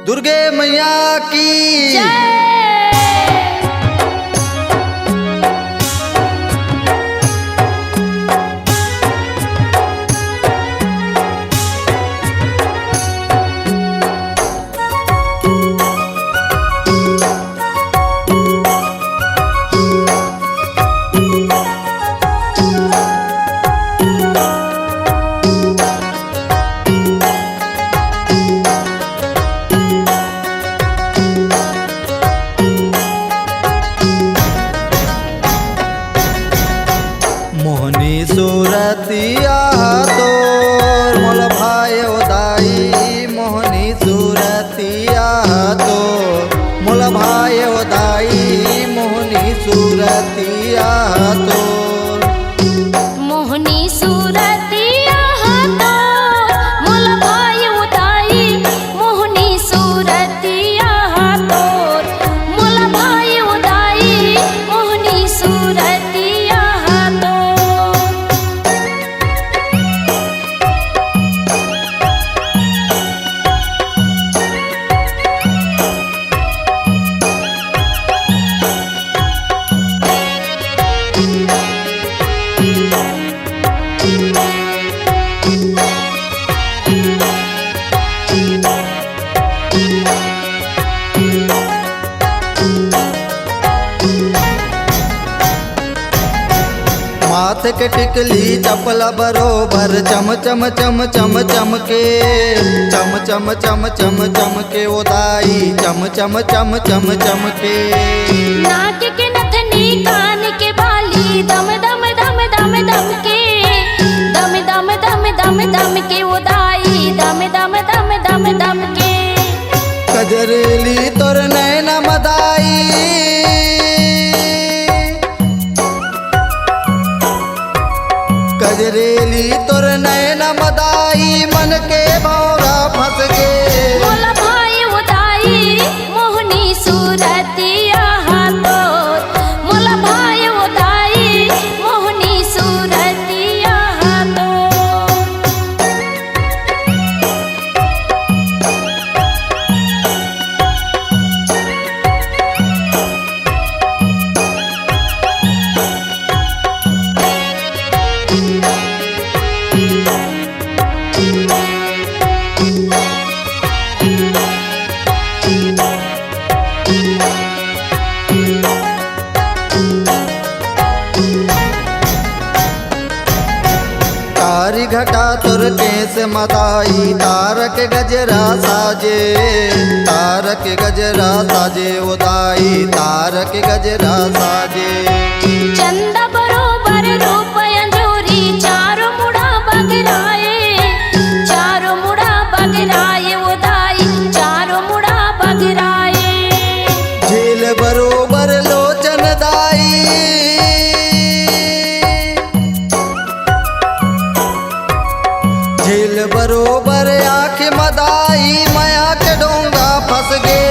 दुर्गे मैया की मोहनी सूरतिया तोर मोल भाई दाई मोहनी सूरतिया तोर मोल भाई दाई मोहनी सूरतिया तोर मोहनी सूरतिया तोर मोल भाई उदाई मोहनी सूरतिया तोर मोल भाई उदाई मोहनी सूरतिया तोर माथे के टिकली चपला बरोबर चम चम चम चम चम के चम चम चम चम चम के ओ दाई चम चम चम चम चम के नाक के नथनी कान के बाली दम दम दम दम दम के दम दम दम दम दम के उदाई दम दम दम दम दम के कजरेली तोर नैना मदाई कजरेली तोर नैना मदाई मन के भौरा फंस गे मोल भाई उदाई मोहनी सूरतिया तोर मोल भाई उदाई मोहनी सूरतिया तोर तारी घटा तुर केस मदाई तारक गजरा साजे तारक गजरा साजे उदाई तारक गजरा साजे चंदा बरोबर रूप अंजूरी चारों मुड़ा बगराए चारों मुड़ा बगराए उदाई चारों मुड़ा बगराए झील बरोबर लोचन दाई झील बरोबर आँख मदाई माया के डोंगा फंस गे